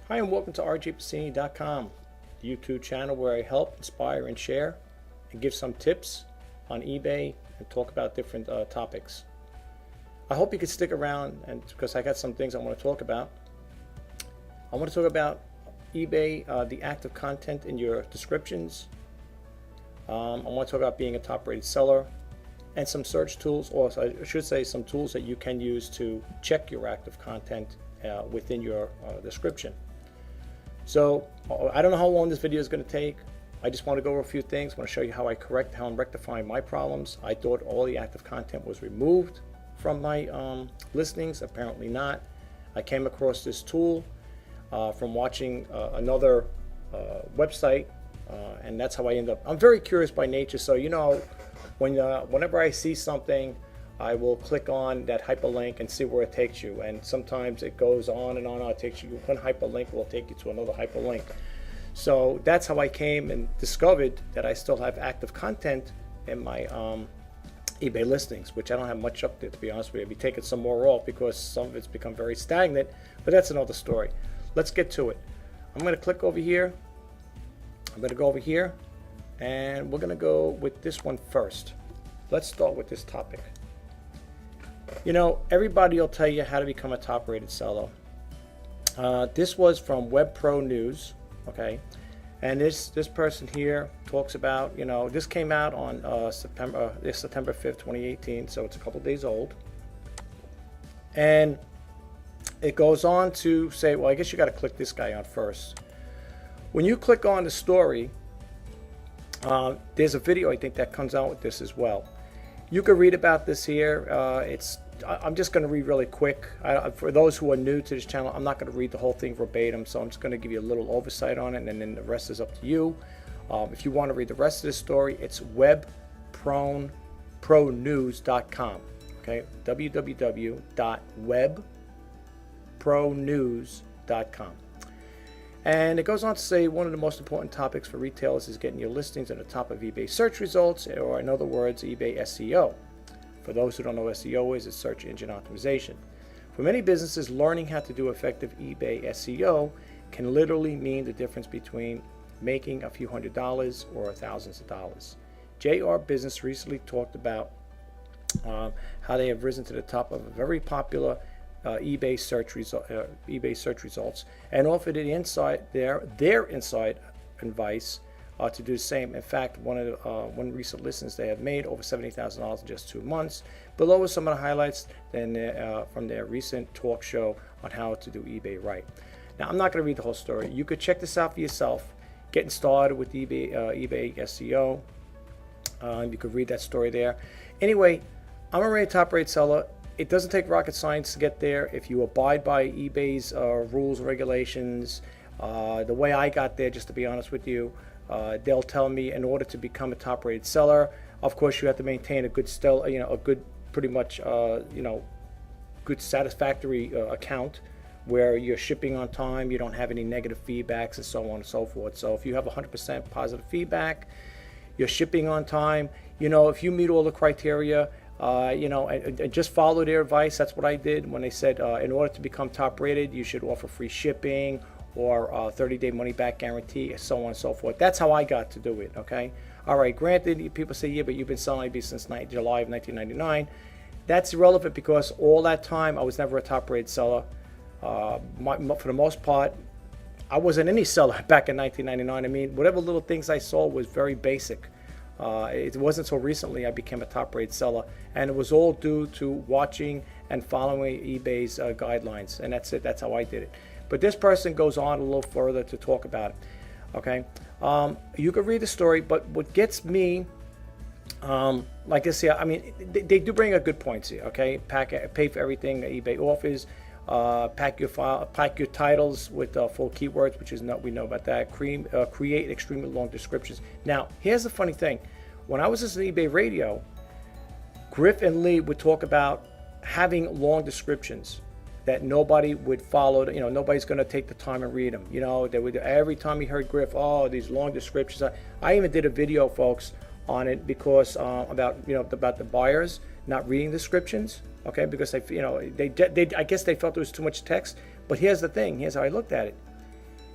Hi and welcome to rjpasini.com, the YouTube channel where I help, inspire, and share, and give some tips on eBay and talk about different topics. I hope you can stick around, and because I got some things I want to talk about. I want to talk about eBay, the active content in your descriptions. I want to talk about being a top-rated seller, and some search tools, or I should say some tools that you can use to check your active content within your description. So I don't know how long this video is going to take. I just want to go over a few things. I want to show you how I'm rectifying my problems. I thought all the active content was removed from my listings. Apparently not. I came across this tool from watching another website, and that's how I end up. I'm very curious by nature, so whenever I see something, I will click on that hyperlink and see where it takes you. And sometimes it goes on and on. It takes you one hyperlink will take you to another hyperlink. So that's how I came and discovered that I still have active content in my eBay listings, which I don't have much up there, to be honest with you. I'll be taking some more off because some of it's become very stagnant, but that's another story. Let's get to it. I'm going to click over here. I'm going to go over here, and we're going to go with this one first. Let's start with this topic. You know, everybody will tell you how to become a top-rated seller. This was from Web Pro News, okay? And this person here talks about, this came out on September 5th, 2018, so it's a couple days old. And it goes on to say, well, I guess you got to click this guy on first. When you click on the story, there's a video, I think, that comes out with this as well. You can read about this here. I'm just going to read really quick. For those who are new to this channel, I'm not going to read the whole thing verbatim, so I'm just going to give you a little oversight on it, and then the rest is up to you. If you want to read the rest of the story, it's webpronews.com. Okay, www.webpronews.com. And it goes on to say one of the most important topics for retailers is getting your listings at the top of eBay search results, or in other words, eBay SEO. For those who don't know what SEO is, it's search engine optimization. For many businesses, learning how to do effective eBay SEO can literally mean the difference between making a few $100s or thousands of dollars. JR Business recently talked about how they have risen to the top of a very popular eBay search results, and offered their inside advice to do the same. In fact, one recent listings they have made over $70,000 in just 2 months. Below are some of the highlights from their recent talk show on how to do eBay right. Now, I'm not going to read the whole story. You could check this out for yourself. Getting started with eBay SEO. You could read that story there. Anyway, I'm already a top-rated seller. It doesn't take rocket science to get there if you abide by eBay's rules and regulations. The way I got there, just to be honest with you, they'll tell me in order to become a top-rated seller, of course you have to maintain a good, good satisfactory account where you're shipping on time, you don't have any negative feedbacks, and so on and so forth. So if you have 100% positive feedback, you're shipping on time, if you meet all the criteria, and just follow their advice. That's what I did when they said in order to become top rated, you should offer free shipping or 30-day money-back guarantee, so on and so forth. That's how I got to do it, okay? All right, granted, people say, yeah, but you've been selling eBay since July of 1999. That's irrelevant because all that time, I was never a top-rated seller. For the most part, I wasn't any seller back in 1999. I mean, whatever little things I sold was very basic. It wasn't until recently I became a top-rated seller, and it was all due to watching and following eBay's guidelines, and that's it. That's how I did it. But this person goes on a little further to talk about it. Okay, you can read the story, but what gets me, like this here, I mean, they do bring up good points here. Okay, pay for everything that eBay offers. Pack your titles with full keywords, which is we know about that. Create extremely long descriptions. Now, here's the funny thing: when I was listening to eBay radio, Griff and Lee would talk about having long descriptions that nobody would follow. Nobody's going to take the time and read them. They would, every time you heard Griff, oh, these long descriptions. I even did a video, folks, on it because about the buyers not reading descriptions. Because I guess they felt there was too much text. But here's the thing. Here's how I looked at it.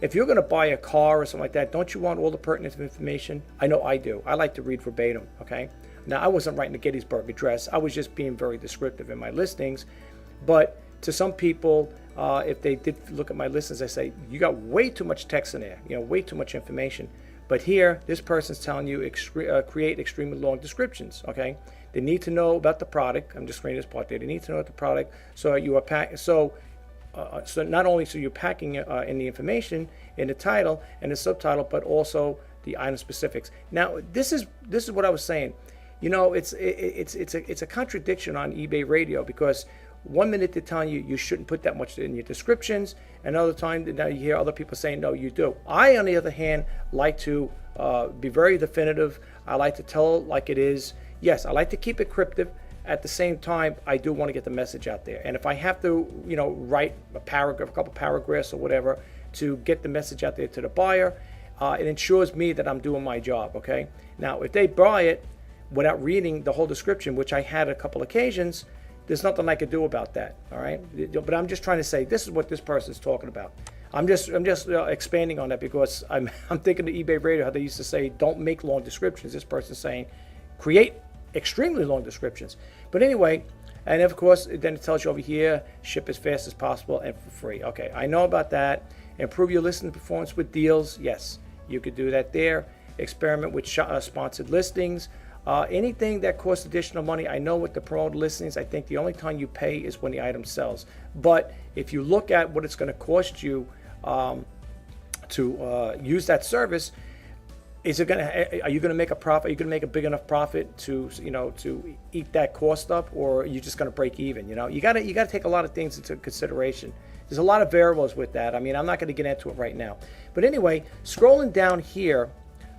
if you're going to buy a car or something like that, don't you want all the pertinent information? I know I do. I like to read verbatim, okay? Now, I wasn't writing the Gettysburg Address. I was just being very descriptive in my listings. But to some people, if they did look at my listings, I say, you got way too much text in there, way too much information. But here, this person's telling you create extremely long descriptions, okay? They need to know about the product. I'm just reading this part there. They need to know about the product. So you are so not only so you're packing in the information in the title and the subtitle, but also the item specifics. Now, this is what I was saying. It's a contradiction on eBay Radio, because 1 minute they're telling you shouldn't put that much in your descriptions, and another time now you hear other people saying no, you do. I, on the other hand, like to be very definitive. I like to tell it like it is. Yes, I like to keep it cryptic. At the same time, I do want to get the message out there. And if I have to, write a couple paragraphs or whatever to get the message out there to the buyer, it ensures me that I'm doing my job, okay? Now, if they buy it without reading the whole description, which I had a couple occasions, there's nothing I could do about that, all right? But I'm just trying to say, this is what this person's talking about. I'm just expanding on that, because I'm thinking of eBay Radio, how they used to say, don't make long descriptions. This person's saying, create extremely long descriptions. But anyway, and of course, then it tells you over here, ship as fast as possible and for free. Okay, I know about that. Improve your listing performance with deals. Yes, you could do that there. Experiment with sponsored listings. Anything that costs additional money. I know with the promoted listings, I think the only time you pay is when the item sells. But if you look at what it's going to cost you to use that service, are you going to make a profit? Are you going to make a big enough profit to eat that cost up, or are you just going to break even? You got to take a lot of things into consideration. There's a lot of variables with that. I mean, I'm not going to get into it right now. But anyway, scrolling down here,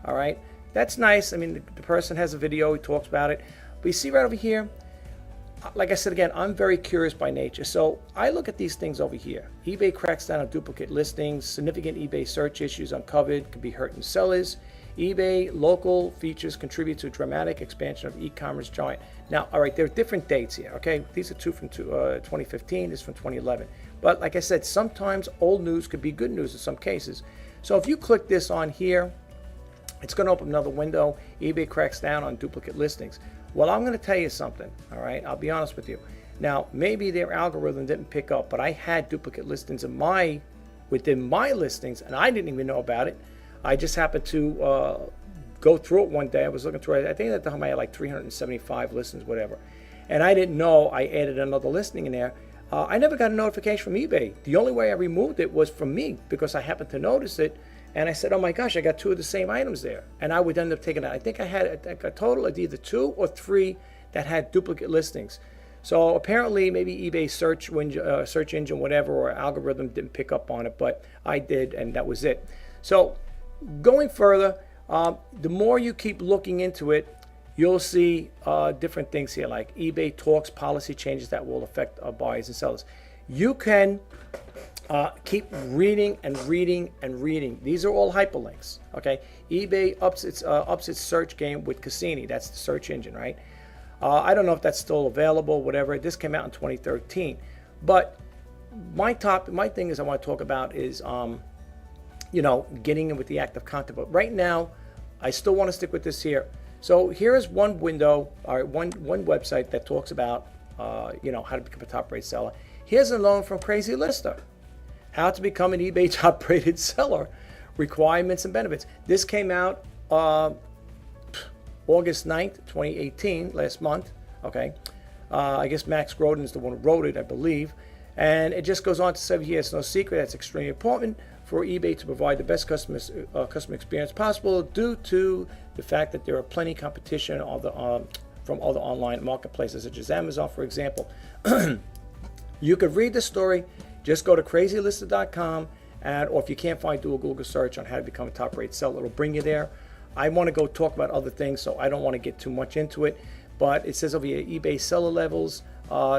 all right, that's nice. I mean, the person has a video, he talks about it. But you see right over here, like I said again, I'm very curious by nature. So I look at these things over here. eBay cracks down on duplicate listings. Significant eBay search issues uncovered could be hurting sellers. eBay local features contribute to a dramatic expansion of e-commerce giant. Now, all right, there are different dates here, okay? These are two from 2015, this is from 2011. But like I said, sometimes old news could be good news in some cases. So if you click this on here, it's going to open another window. eBay cracks down on duplicate listings. Well, I'm going to tell you something, all right? I'll be honest with you. Now, maybe their algorithm didn't pick up, but I had duplicate listings within my listings, and I didn't even know about it. I just happened to go through it one day. I was looking through it. I think at the time I had like 375 listings, whatever. And I didn't know I added another listing in there. I never got a notification from eBay. The only way I removed it was from me, because I happened to notice it. And I said, oh my gosh, I got two of the same items there. And I would end up taking it. I think I had a total of either 2 or 3 that had duplicate listings. So apparently maybe eBay search engine, whatever, or algorithm didn't pick up on it, but I did, and that was it. So going further, the more you keep looking into it, you'll see different things here, like eBay talks policy changes that will affect buyers and sellers. You can keep reading and reading and reading. These are all hyperlinks, okay? eBay ups its search game with Pasini. That's the search engine, right? I don't know if that's still available, whatever. This came out in 2013. But my thing is I want to talk about is, getting in with the active content. But right now, I still want to stick with this here. So here is one window, or one website that talks about, how to become a top-rated seller. Here's a loan from Crazy Lister. How to become an eBay top-rated seller. Requirements and benefits. This came out August 9th, 2018, last month. Okay. I guess Max Groden is the one who wrote it, I believe. And it just goes on to say here, it's no secret that's extremely important for eBay to provide the best customer experience possible, due to the fact that there are plenty of competition from other online marketplaces such as Amazon, for example. You could read the story. Just go to crazylister.com, or if you can't find, do a Google search on how to become a top-rated seller. It'll bring you there. I want to go talk about other things, so I don't want to get too much into it. But it says over here, eBay seller levels,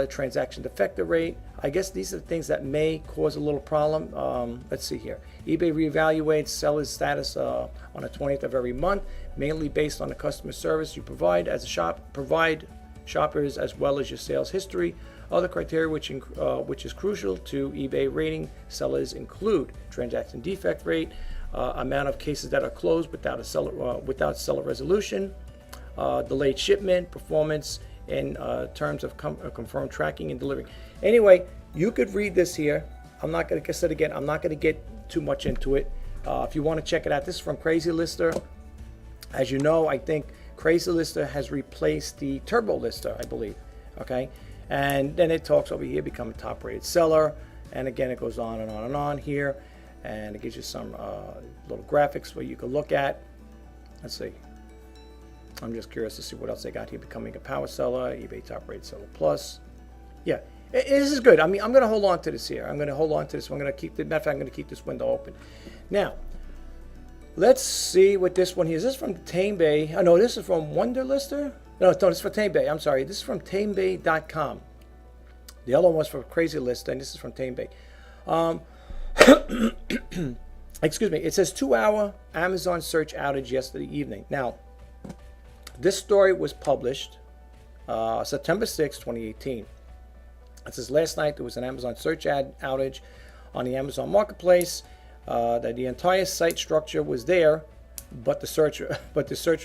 transaction defector rate. I guess these are the things that may cause a little problem. Let's see here. eBay reevaluates seller's status on the 20th of every month, mainly based on the customer service you provide as a shop. Provide shoppers as well as your sales history. Other criteria which is crucial to eBay rating sellers include transaction defect rate, amount of cases that are closed without seller resolution, delayed shipment, performance in terms of confirmed tracking and delivering. Anyway, you could read this here. I'm not going to, like I said again, I'm not going to get too much into it. If you want to check it out, this is from Crazy Lister. As you know, I think Crazy Lister has replaced the Turbo Lister, I believe. Okay, and then it talks over here, become a top-rated seller, and again it goes on and on and on here, and it gives you some little graphics where you can look at. Let's see. I'm just curious to see what else they got here. Becoming a power seller, eBay top-rated seller plus. Yeah, this is good. I mean, I'm going to hold on to this here. I'm going to hold on to this. I'm going to keep the matter of fact, I'm going to keep this window open. Now, let's see what this one here is. This is from Tamebay. Oh no, this is from Wonderlister. No, this is for Tamebay. I'm sorry. This is from Tamebay.com. The other one was for Crazy List, and this is from Tamebay. Excuse me. It says 2-hour Amazon search outage yesterday evening. Now, this story was published September 6, 2018. It says last night there was an Amazon search outage on the Amazon Marketplace. That the entire site structure was there, but the search,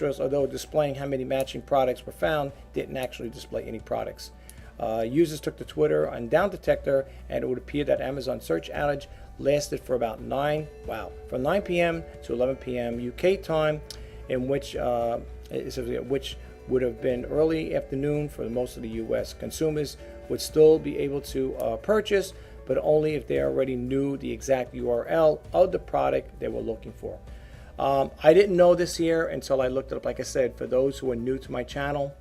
although displaying how many matching products were found, didn't actually display any products. Users took to Twitter and Down Detector, and it would appear that Amazon search outage lasted for about from 9 p.m. to 11 p.m. UK time, in which would have been early afternoon for most of the U.S. Consumers would still be able to purchase, but only if they already knew the exact URL of the product they were looking for. I didn't know this here until I looked it up. Like I said, for those who are new to my channel,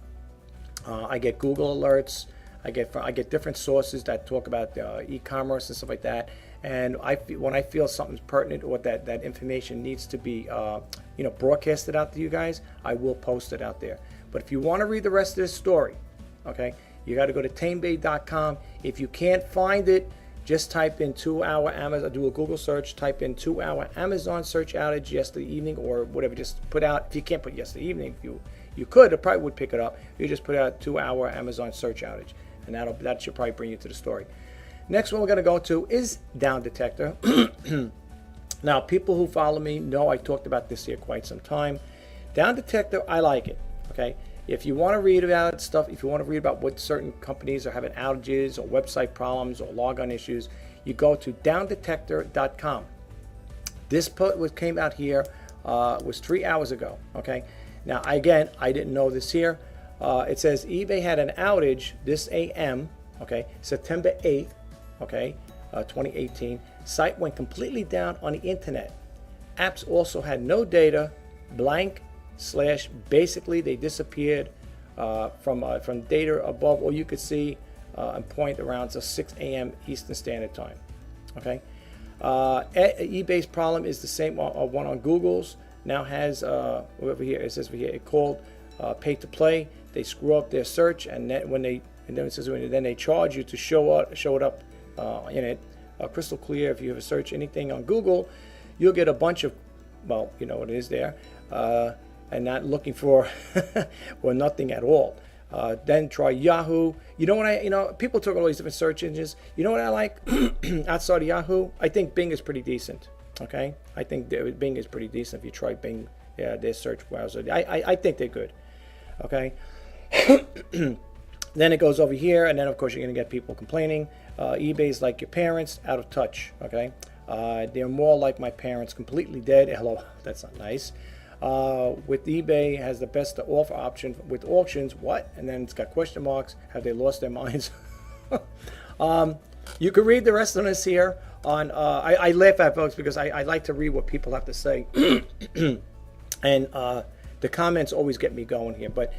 I get Google alerts. I get different sources that talk about e-commerce and stuff like that. And when I feel something's pertinent or that information needs to be broadcasted out to you guys, I will post it out there. But if you want to read the rest of this story, okay, you got to go to tamebay.com. If you can't find it, just type in 2-hour Amazon, do a Google search, type in 2-hour Amazon search outage yesterday evening or whatever. Just put out, if you can't put yesterday evening, if you could, it probably would pick it up. You just put out 2-hour Amazon search outage, and that should probably bring you to the story. Next one we're going to go to is Down Detector. Now, people who follow me know I talked about this here quite some time. Down Detector, I like it, okay? If you want to read about stuff, if you want to read about what certain companies are having outages or website problems or logon issues, you go to downdetector.com. This came out here was 3 hours ago, okay? Now, again, I didn't know this here. It says eBay had an outage this AM, okay, September 8th, okay, 2018. Site went completely down on the internet. Apps also had no data, blank, / basically they disappeared from data above, or you could see and point around to 6 a.m. Eastern Standard Time. Okay, eBay's problem is the same one on Google's. Now has over here it says over here it called pay to play. They screw up their search, and then it says then they charge you to show it up in it. Crystal clear. If you ever search anything on Google, you'll get a bunch of, well, you know what it is there. And not looking for or nothing at all. Then try Yahoo. You know what people talk about all these different search engines. You know what I like outside of Yahoo? I think Bing is pretty decent. Okay, I think Bing is pretty decent. If you try Bing, yeah, their search browser, I think they're good. Okay. Then it goes over here, and then of course you're gonna get people complaining. eBay's like your parents, out of touch. Okay, they're more like my parents, completely dead. Hello, that's not nice. With eBay has the best offer option with auctions. What? And then it's got question marks. Have they lost their minds? You can read the rest of this here on. I laugh at folks because I like to read what people have to say, and the comments always get me going here. But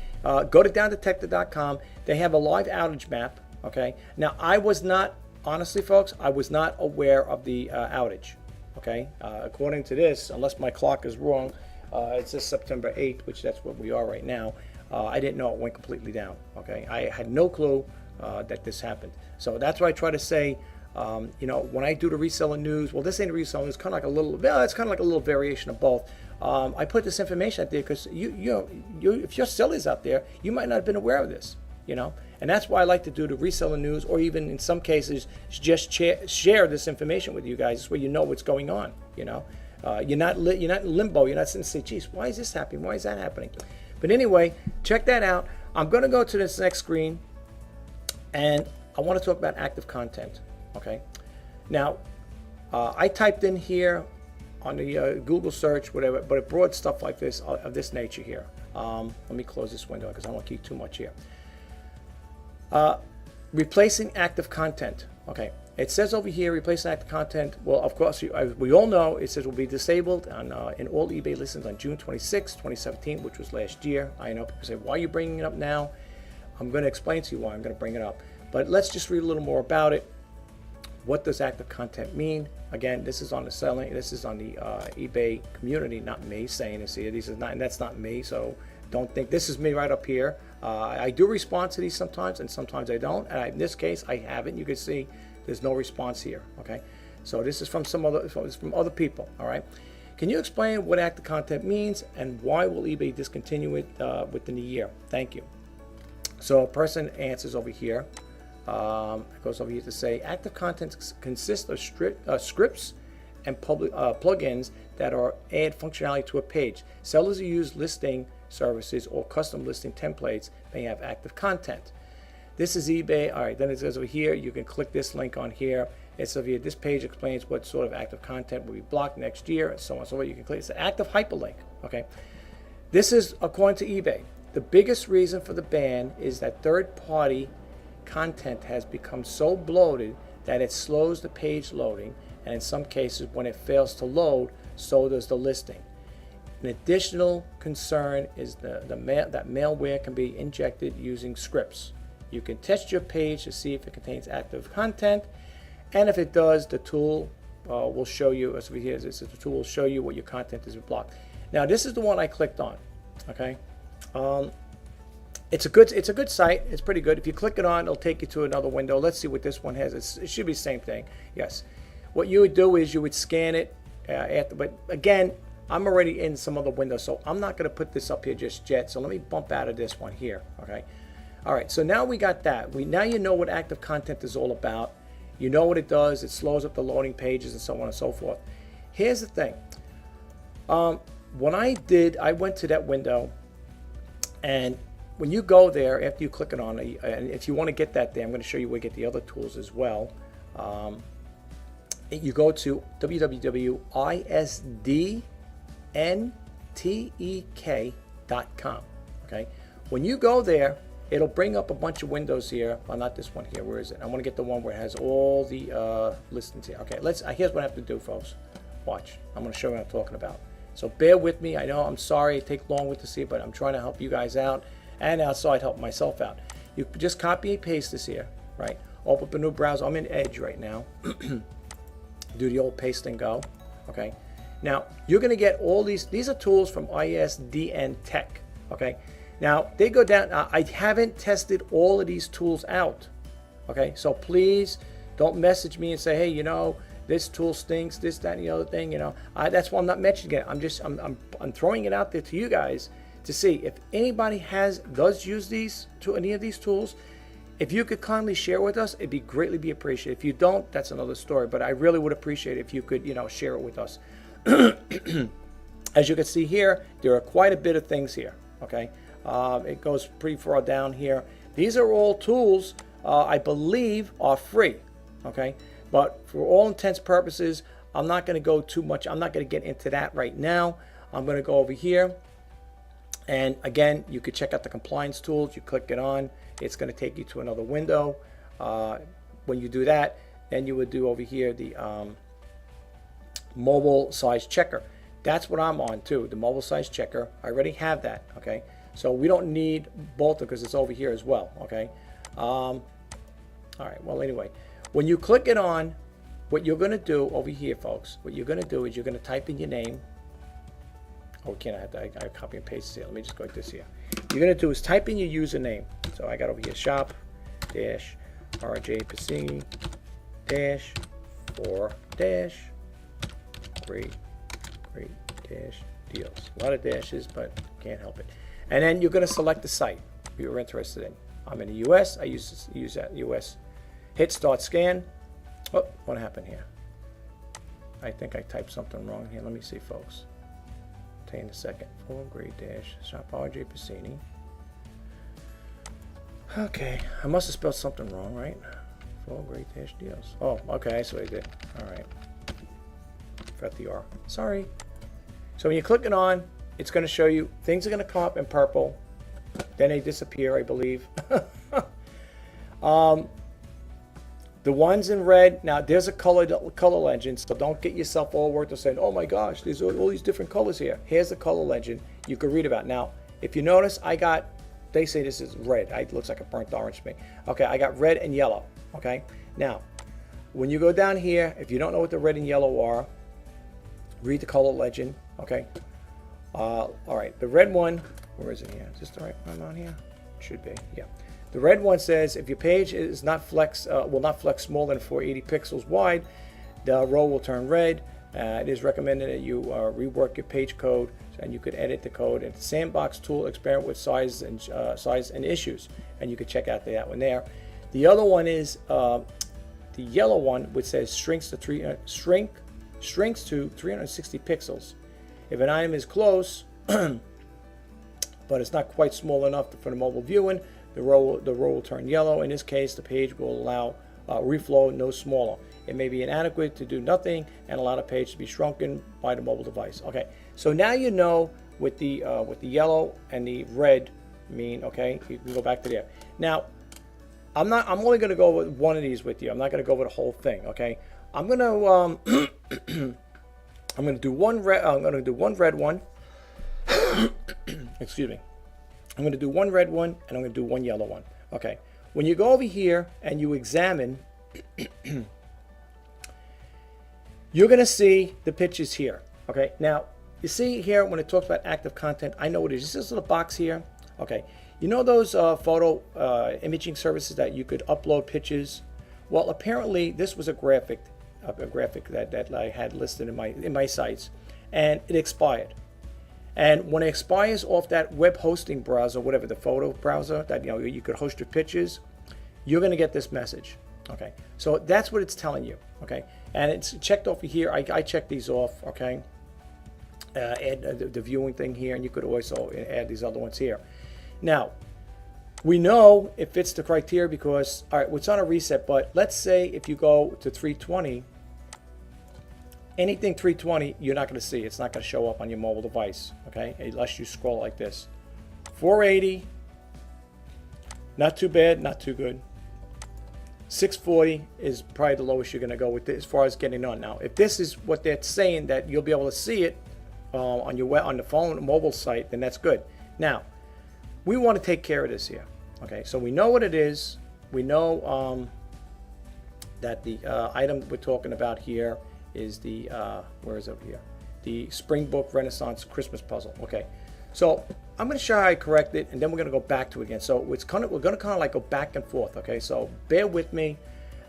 go to downdetector.com. They have a live outage map. Okay. Now I was not, honestly, folks, I was not aware of the outage. Okay. According to this, unless my clock is wrong. It says September 8th, which that's what we are right now. I didn't know it went completely down. Okay, I had no clue that this happened. So that's why I try to say, when I do the reseller news, well, this ain't reseller. It's kind of like a little, it's kind of like a little variation of both. I put this information out there because if your sellers out there, you might not have been aware of this. you know. And that's why I like to do the reseller news, or even in some cases just share this information with you guys, so you know what's going on, you know. You're not in limbo. You're not sitting and saying, geez, why is this happening? Why is that happening? But anyway, check that out. I'm going to go to this next screen, and I want to talk about active content, okay? Now, I typed in here on the Google search, whatever, but it brought stuff like this, of this nature here. Let me close this window because I don't want to keep too much here. Replacing active content. Okay, it says over here, replacing active content. Well, of course, we all know it says will be disabled on, in all eBay listings on June 26, 2017, which was last year. I know people say, why are you bringing it up now? I'm going to explain to you why I'm going to bring it up. But let's just read a little more about it. What does active content mean? Again, this is on the selling. This is on the eBay community, not me saying this here. These is not, and that's not me. So don't think this is me right up here. I do respond to these sometimes, and sometimes I don't. And in this case, I haven't. You can see there's no response here. Okay, so this is from from other people. All right. Can you explain what active content means and why will eBay discontinue it within the year? Thank you. So a person answers over here. It goes over here to say active content consists of scripts and plugins that are add functionality to a page. Sellers who use listing services or custom listing templates may have active content. This is eBay. All right, then it says over here, you can click this link on here. It's over here. This page explains what sort of active content will be blocked next year, and so on and so forth. You can click. It's an active hyperlink. Okay, this is according to eBay. The biggest reason for the ban is that third-party content has become so bloated that it slows the page loading, and in some cases when it fails to load, so does the listing. An additional concern is that malware can be injected using scripts. You can test your page to see if it contains active content, and if it does, the tool will show you, as we hear this, the tool will show you what your content is blocked. Now this is the one I clicked on. Okay. It's a good site. It's pretty good. If you click it on, it'll take you to another window. Let's see what this one has. It should be the same thing. Yes. What you would do is you would scan it but again, I'm already in some other window, so I'm not going to put this up here just yet. So let me bump out of this one here. Okay. All right. So now we got that. Now you know what active content is all about. You know what it does. It slows up the loading pages and so on and so forth. Here's the thing. When I went to that window, and when you go there, after you click it on, and if you want to get that there, I'm going to show you where to get the other tools as well. You go to www.isdntek.com. Okay, when you go there, it'll bring up a bunch of windows here. Well, not this one here. Where is it? I want to get the one where it has all the listings here. Okay, here's what I have to do, folks. Watch. I'm going to show you what I'm talking about. So bear with me. I know I'm sorry it takes long to see, but I'm trying to help you guys out, and outside help myself out. You just copy and paste this here, right? Open up a new browser. I'm in Edge right now. Do the old paste and go. Okay. Now you're going to get all these. These are tools from ISDN Tech. Okay. Now they go down. I haven't tested all of these tools out. Okay. So please don't message me and say, hey, you know, this tool stinks, this, that, and the other thing. You know, that's why I'm not mentioning it. I'm throwing it out there to you guys to see if anybody does use any of these tools. If you could kindly share with us, it'd be greatly appreciated. If you don't, that's another story. But I really would appreciate it if you could, share it with us. As you can see here, there are quite a bit of things here. Okay, it goes pretty far down here. These are all tools I believe are free. Okay, but for all intents and purposes, I'm not going to go too much. I'm not going to get into that right now. I'm going to go over here. And again, you could check out the compliance tools. You click it on. It's going to take you to another window. When you do that, then you would do over here the mobile size checker. That's what I'm on too, the mobile size checker. I already have that. Okay, so we don't need both because it's over here as well. Okay. All right. Well, anyway, when you click it on, what you're going to do over here, folks, what you're going to do is you're going to type in your name. Oh, can't I copy and paste here. Let me just go like this here. You're going to do is type in your username. So I got over here shop dash RJ Pasini dash for dash great dash deals. A lot of dashes, but can't help it. And then you're going to select the site you're interested in. I'm in the US. I use that US. Hit start scan. Oh, what happened here? I think I typed something wrong here. Let me see, folks. Take a second. Full grade dash. Shop RJ Pasini. Okay, I must have spelled something wrong, right? Full grade dash deals. Oh, okay, I see what I did. All right. Forgot the R. Sorry. So when you click it on, it's going to show you things are going to come up in purple. Then they disappear, I believe. The ones in red, now there's a color legend, so don't get yourself all worked up saying, oh my gosh, there's all these different colors here. Here's the color legend you can read about. Now, if you notice, they say this is red. It looks like a burnt orange to me. Okay, I got red and yellow. Okay, now, when you go down here, if you don't know what the red and yellow are, read the color legend. Okay, all right, the red one, where is it here? Is this the right one on here? It should be, yeah. The red one says if your page is not will not flex more than 480 pixels wide, the row will turn red. It is recommended that you rework your page code, and you could edit the code. And the sandbox tool experiment with size and issues, and you could check out that one there. The other one is the yellow one, which says shrinks to 360 pixels. If an item is close, but it's not quite small enough for the mobile viewing, the row will turn yellow. In this case, the page will allow reflow no smaller. It may be inadequate to do nothing and allow the page to be shrunken by the mobile device. Okay, so now you know what the yellow and the red mean. Okay, you can go back to there. Now, I'm only going to go with one of these with you. I'm not going to go with the whole thing. Okay, I'm going to I'm going to do one red. I'm going to do one red one. Excuse me. I'm going to do one red one, and I'm going to do one yellow one. Okay. When you go over here and you examine, you're going to see the pictures here. Okay. Now, you see here when it talks about active content, I know what it is. This little box here. Okay. You know those photo imaging services that you could upload pictures? Well, apparently this was a graphic that I had listed in my sites, and it expired. And when it expires off that web hosting browser, whatever, the photo browser that you could host your pictures, you're going to get this message. Okay, so that's what it's telling you. Okay, and it's checked over here. I checked these off. Okay, add the viewing thing here, and you could also add these other ones here. Now, we know it fits the criteria because, all right, it's on a reset, but let's say if you go to 320, anything 320, you're not going to see. It's not going to show up on your mobile device, okay, unless you scroll like this. 480, not too bad, not too good. 640 is probably the lowest you're going to go with this, as far as getting on. Now, if this is what they're saying, that you'll be able to see it on the phone, mobile site, then that's good. Now, we want to take care of this here. Okay, so we know what it is. We know that the item we're talking about here is the where is it over here? The Springbook Renaissance Christmas puzzle. Okay, so I'm going to show you how I correct it, and then we're going to go back to it again. So we're going to kind of like go back and forth. Okay, so bear with me,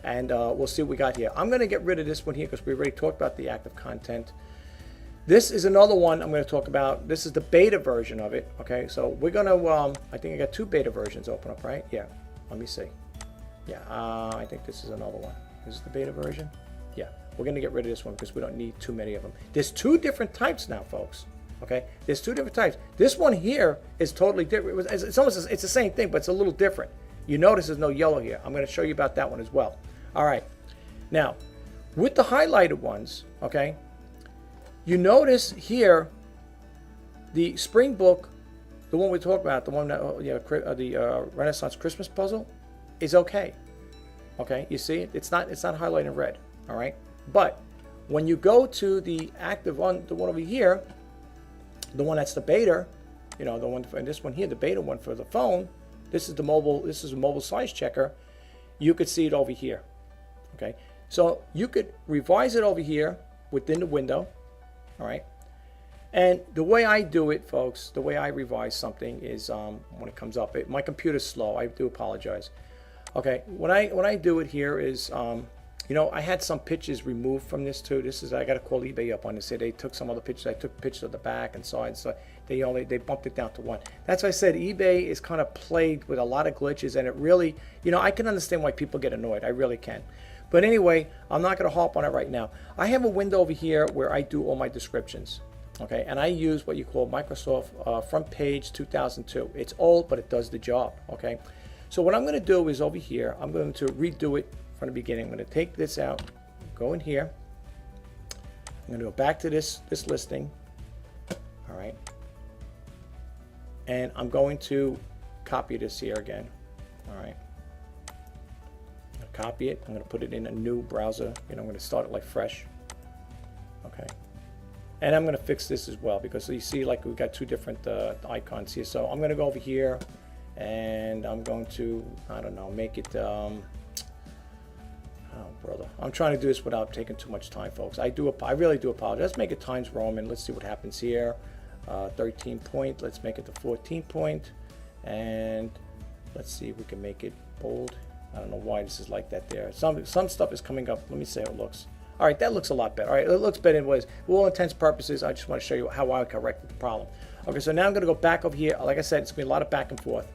and we'll see what we got here. I'm going to get rid of this one here because we already talked about the active content. This is another one I'm going to talk about. This is the beta version of it. Okay, so we're going to, I think I got two beta versions open up, right? Yeah, let me see. Yeah, I think this is another one. This is the beta version. Yeah, we're going to get rid of this one because we don't need too many of them. There's two different types now, folks. Okay, there's two different types. This one here is totally different. It's almost, it's the same thing, but it's a little different. You notice there's no yellow here. I'm going to show you about that one as well. All right, now with the highlighted ones, okay, you notice here the Springbook, the one we talked about, the one that the Renaissance Christmas puzzle, is okay. Okay, you see it? It's not highlighted in red. All right, but when you go to the active one, the one over here, the one that's the beta, the one for, and this one here, the beta one for the phone, this is the mobile. This is a mobile size checker. You could see it over here. Okay, so you could revise it over here within the window. All right, and the way I do it, folks, the way I revise something is when it comes up. My computer's slow. I do apologize. Okay, when I do it here is, I had some pictures removed from this too. I got to call eBay up on this. They took some other pictures. I took pictures of the back and sides. So They bumped it down to 1. That's why I said eBay is kind of plagued with a lot of glitches, and it really, you know, I can understand why people get annoyed. I really can. But anyway, I'm not going to harp on it right now. I have a window over here where I do all my descriptions. Okay, and I use what you call Microsoft Front Page 2002. It's old, but it does the job. Okay, so what I'm going to do is over here, I'm going to redo it from the beginning. I'm going to take this out, go in here. I'm going to go back to this listing. All right, and I'm going to copy this here again. All right, copy it. I'm going to put it in a new browser. You know, I'm going to start it like fresh. Okay. And I'm going to fix this as well, because you see, like, we've got two different icons here. So I'm going to go over here, and I'm going to, I don't know, make it, oh, brother. I'm trying to do this without taking too much time, folks. I really do apologize. Let's make it Times Roman. Let's see what happens here. 13 point. Let's make it the 14 point. And let's see if we can make it bold. I don't know why this is like that there. Some stuff is coming up. Let me see how it looks. All right, that looks a lot better. All right, it looks better in ways. For all intents and purposes, I just want to show you how I corrected the problem. Okay, so now I'm going to go back over here. Like I said, it's going to be a lot of back and forth.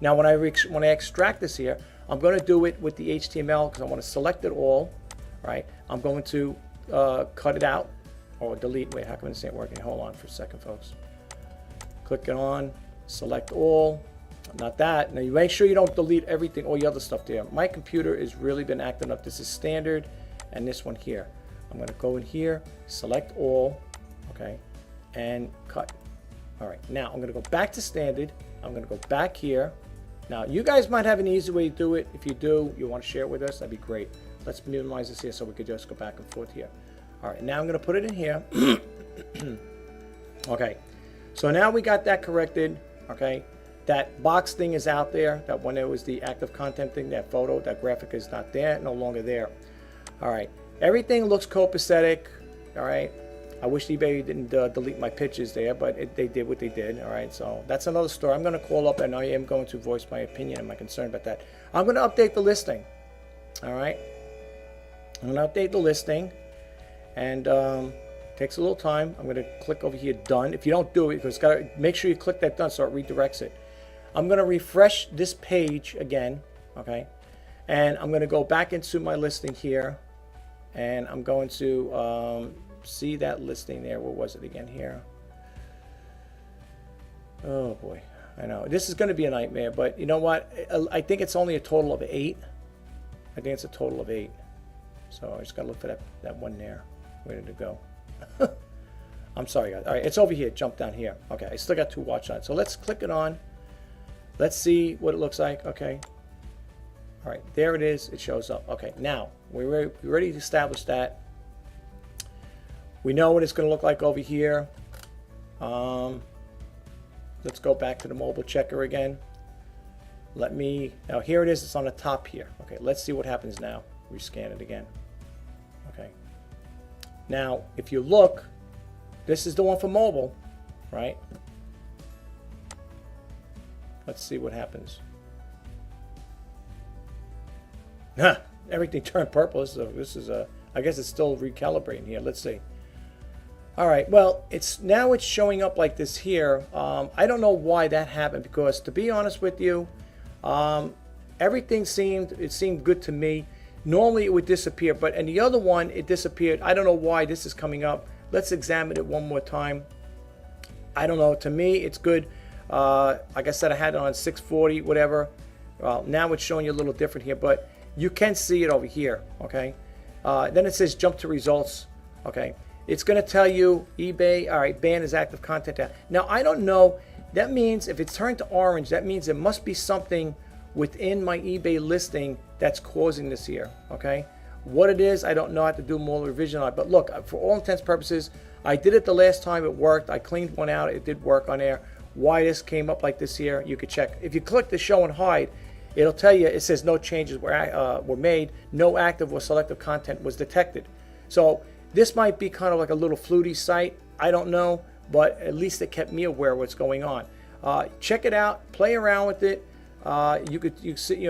Now, when I extract this here, I'm going to do it with the HTML because I want to select it all. Right? I'm going to cut it out or delete. Wait, how come this ain't working? Hold on for a second, folks. Click it on, select all. Not that. Now, you make sure you don't delete everything, all the other stuff there. My computer has really been acting up. This is standard. And this one here. I'm going to go in here, select all, okay, and cut. All right, now I'm going to go back to standard. I'm going to go back here. Now, you guys might have an easy way to do it. If you do, you want to share it with us, that'd be great. Let's minimize this here so we could just go back and forth here. All right, now I'm going to put it in here. Okay, so now we got that corrected, okay. That box thing is out there. That when it was the active content thing, that photo, that graphic is not there, no longer there. All right, everything looks copacetic. All right, I wish eBay didn't delete my pictures there, but they did what they did. All right, so that's another story. I'm going to call up and I am going to voice my opinion and my concern about that. I'm going to update the listing. All right, I'm going to update the listing, and takes a little time. I'm going to click over here, done. If you don't do it, because got to make sure you click that done so it redirects it. I'm going to refresh this page again. Okay, and I'm going to go back into my listing here. And I'm going to see that listing there. What was it again here? Oh boy, I know this is going to be a nightmare. But you know what? I think it's only a total of 8. I think it's a total of 8. So I just got to look for that one there. Where did it go? I'm sorry, guys. All right, it's over here. Jump down here. Okay, I still got 2 watch on it. So let's click it on. Let's see what it looks like. Okay. All right, there it is. It shows up. Okay, now we already established that. We know what it's going to look like over here. Let's go back to the mobile checker again. Now here it is. It's on the top here. Okay, let's see what happens now. Rescan it again. Okay. Now, if you look, this is the one for mobile, right? Let's see what happens. Everything turned purple. This is I guess it's still recalibrating here. Let's see. All right. Well, it's showing up like this here. I don't know why that happened, because to be honest with you, everything seemed good to me. Normally it would disappear, but in the other one it disappeared. I don't know why this is coming up. Let's examine it one more time. I don't know. To me, it's good. Like I said, I had it on 640, whatever. Well, now it's showing you a little different here, but you can see it over here, okay? Then it says jump to results, okay? It's going to tell you eBay, all right, ban is active content. Now, I don't know. That means if it's turned to orange, that means there must be something within my eBay listing that's causing this here, okay? What it is, I don't know. I have to do more revision on it. But look, for all intents and purposes, I did it the last time. It worked. I cleaned one out. It did work on there. Why this came up like this here, you could check. If you click the show and hide, it'll tell you, it says no changes were made, no active or selective content was detected. So this might be kind of like a little fluty site. I don't know, but at least it kept me aware of what's going on. Check it out, play around with it. You could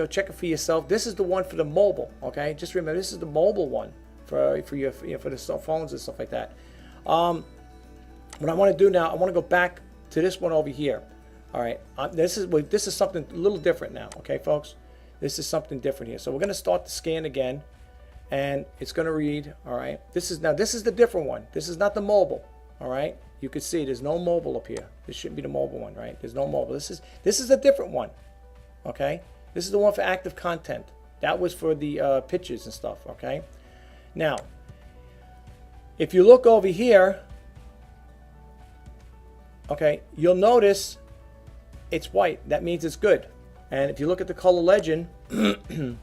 check it for yourself. This is the one for the mobile. Okay, just remember this is the mobile one for your for the cell phones and stuff like that. What I want to do now, I want to go back to this one over here. All right, this is something a little different now. Okay, folks, this is something different here. So we're going to start the scan again, and it's going to read. All right, this is the different one. This is not the mobile. All right, you can see there's no mobile up here. This shouldn't be the mobile one, right? There's no mobile. This is a different one. Okay, this is the one for active content. That was for the pictures and stuff. Okay, now if you look over here, okay, you'll notice it's white. That means it's good. And if you look at the color legend, it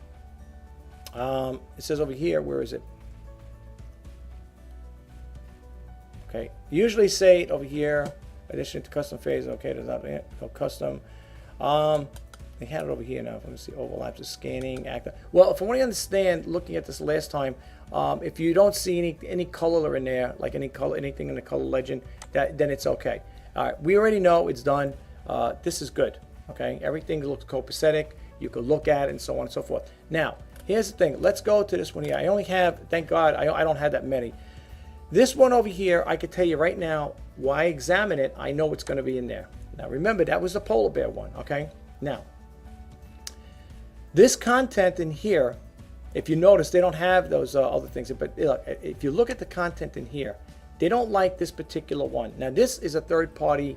says over here, where is it? Okay, usually say it over here, addition to custom phase. Okay, there's not no custom. They had it over here now. Let me see, overlaps of scanning, active. Well, from what I understand, looking at this last time, if you don't see any color in there, like anything in the color legend, then it's okay. All right, we already know it's done. This is good. Okay, everything looks copacetic. You can look at it and so on and so forth. Now, here's the thing. Let's go to this one here. I only have, thank God, I don't have that many. This one over here, I could tell you right now, why I examine it, I know what's going to be in there. Now, remember, that was the polar bear one. Okay, now, this content in here, if you notice, they don't have those other things. But if you look at the content in here, they don't like this particular one. Now, this is a third-party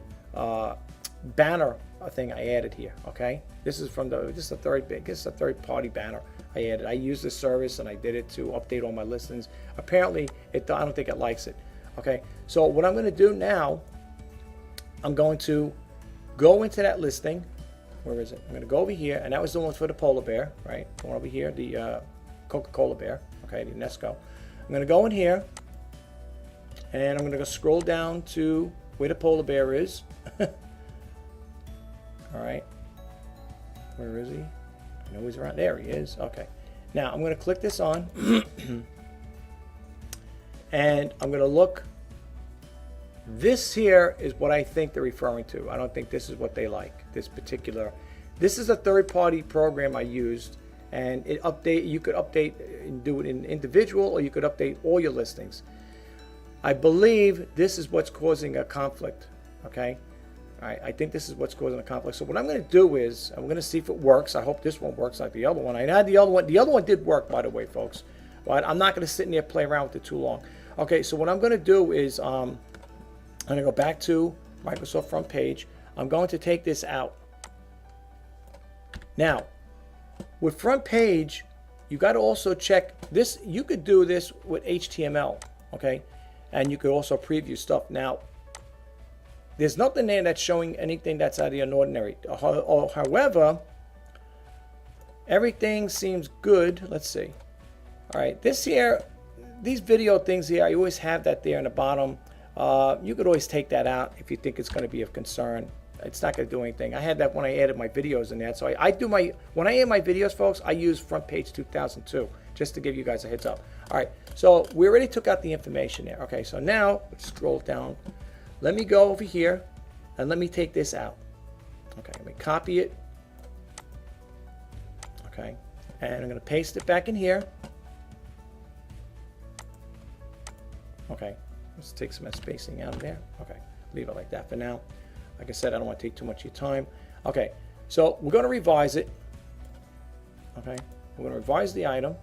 banner thing I added here. Okay, this is a third-party banner I added. I used this service and I did it to update all my listings. Apparently, I don't think it likes it. Okay, so what I'm going to do now, I'm going to go into that listing. Where is it? I'm going to go over here, and that was the one for the polar bear, right? Going over here, the Coca-Cola bear, okay, the Nesco. I'm going to go in here, and I'm going to go scroll down to where the polar bear is. All right. Where is he? I know he's around. There he is. Okay. Now, I'm going to click this on, and I'm going to look. This here is what I think they're referring to. I don't think this is what they like, this particular. This is a third-party program I used, and you could update and do it in individual, or you could update all your listings. I believe this is what's causing a conflict, okay? All right, I think this is what's causing a conflict. So what I'm going to do is, I'm going to see if it works. I hope this one works like the other one. I had the other one. The other one did work, by the way, folks. But I'm not going to sit in there and play around with it too long. Okay, so what I'm going to do is, I'm going to go back to Microsoft front page. I'm going to take this out. Now, with front page, you got to also check this. You could do this with HTML, okay? And you could also preview stuff. Now, there's nothing there that's showing anything that's out of the ordinary. However, everything seems good. Let's see. All right, this here, these video things here, I always have that there in the bottom. You could always take that out if you think it's going to be of concern. It's not going to do anything. I had that when I added my videos in there. So when I add my videos, folks, I use front page 2002, just to give you guys a heads up. All right, so we already took out the information there. Okay, so now let's scroll down. Let me go over here and let me take this out. Okay, let me copy it. Okay, and I'm going to paste it back in here. Okay, let's take some spacing out of there. Okay, leave it like that for now. Like I said, I don't want to take too much of your time. Okay, so we're going to revise it. Okay, we're going to revise the item.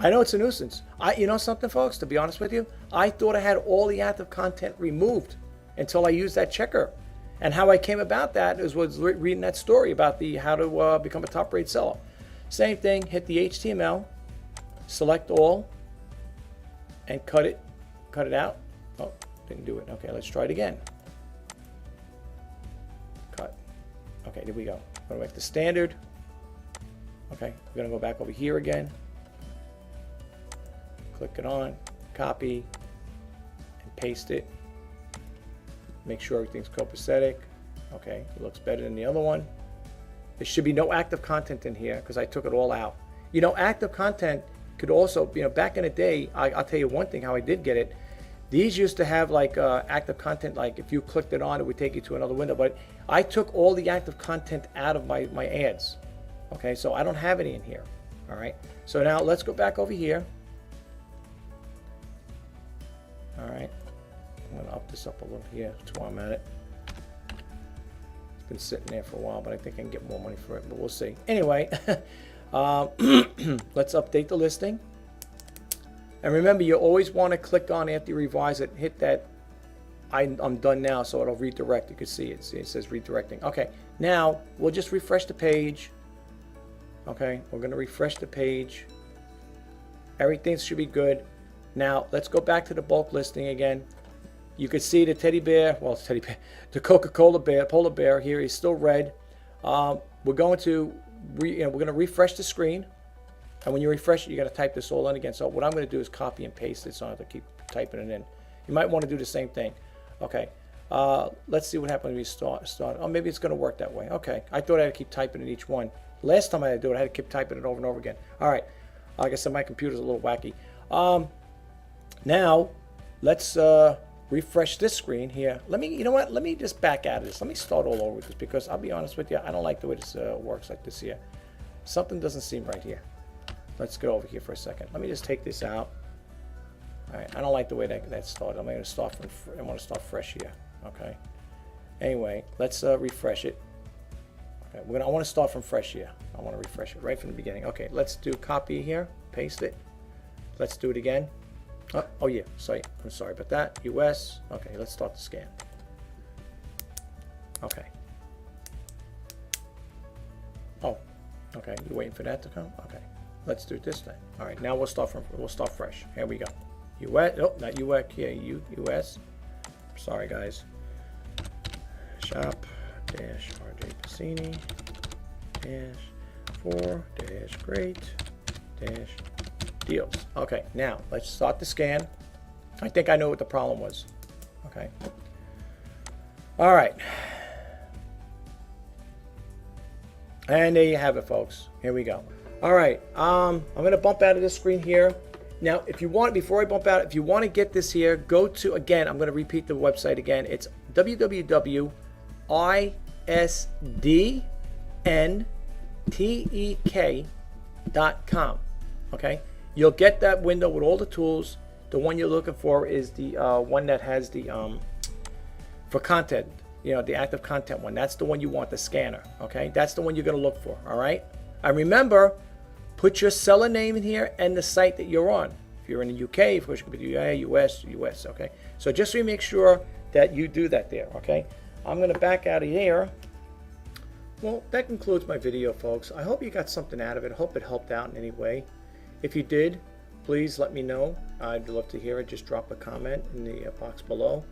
I know it's a nuisance. You know something, folks, to be honest with you, I thought I had all the active content removed until I used that checker. And how I came about that was reading that story about how to become a top-rate seller. Same thing, hit the HTML, select all, and cut it out. Oh, didn't do it. Okay, let's try it again. Cut. Okay, there we go. Go back to standard. Okay, we're gonna go back over here again. Click it on, copy, and paste it. Make sure everything's copacetic. Okay, it looks better than the other one. There should be no active content in here because I took it all out. You know, active content could also, you know, back in the day, I'll tell you one thing how I did get it. These used to have like active content, like if you clicked it on, it would take you to another window. But I took all the active content out of my ads. Okay, so I don't have any in here. All right, so now let's go back over here. All right, I'm gonna up this up a little here. That's why I'm at it. It's been sitting there for a while, but I think I can get more money for it, but we'll see. Anyway, let's update the listing. And remember, you always want to click on after you revise it, hit that I'm done now, so it'll redirect. You can see it. See, it says redirecting. Okay, now we'll just refresh the page. Okay, we're going to refresh the page. Everything should be good. Now let's go back to the bulk listing again. You can see the teddy bear. Well, it's teddy bear. The Coca-Cola bear, polar bear here is still red. We're going to refresh the screen. And when you refresh it, you got to type this all in again. So what I'm going to do is copy and paste it, so I don't have to keep typing it in. You might want to do the same thing. Okay, let's see what happens when we start. Oh, maybe it's going to work that way. Okay, I thought I had to keep typing in each one. Last time I had to do it, I had to keep typing it over and over again. All right, like I said, my computer's a little wacky. Now, let's refresh this screen here. You know what? Let me just back out of this. Let me start all over with this, because I'll be honest with you, I don't like the way this works like this here. Something doesn't seem right here. Let's go over here for a second. Let me just take this out. All right, I don't like the way that started. I'm going to start from. I want to start fresh here. Okay. Anyway, let's refresh it. Okay, I want to start from fresh here. I want to refresh it right from the beginning. Okay, let's do copy here, paste it. Let's do it again. Oh yeah, sorry. I'm sorry about that. US. Okay, let's start the scan. Okay. Oh, okay. You waiting for that to come? Okay. Let's do it this time. All right, now we'll start fresh. Here we go. US, oh, not US, yeah, US. Sorry, guys. Shop dash RJ Pasini dash 4 dash great dash deals. Okay, now let's start the scan. I think I know what the problem was. Okay. All right. And there you have it, folks. Here we go. All right, I'm going to bump out of this screen here. Now, if you want, before I bump out, if you want to get this here, go to, again, I'm going to repeat the website again. It's www.isdntek.com. Okay, you'll get that window with all the tools. The one you're looking for is the one that has the for content, you know, the active content one. That's the one you want, the scanner. Okay, that's the one you're going to look for. All right, and remember, put your seller name in here and the site that you're on. If you're in the UK, of course, you could be US, okay? So just so you make sure that you do that there, okay? I'm going to back out of here. Well, that concludes my video, folks. I hope you got something out of it. I hope it helped out in any way. If you did, please let me know. I'd love to hear it. Just drop a comment in the box below.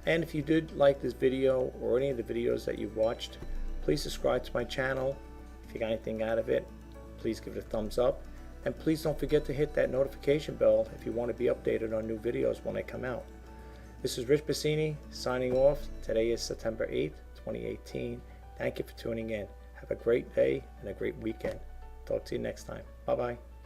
And if you did like this video or any of the videos that you've watched, please subscribe to my channel. If you got anything out of it, please give it a thumbs up, and please don't forget to hit that notification bell if you want to be updated on new videos when they come out. This is Rich Pasini signing off. Today is September 8th, 2018. Thank you for tuning in. Have a great day and a great weekend. Talk to you next time. Bye-bye.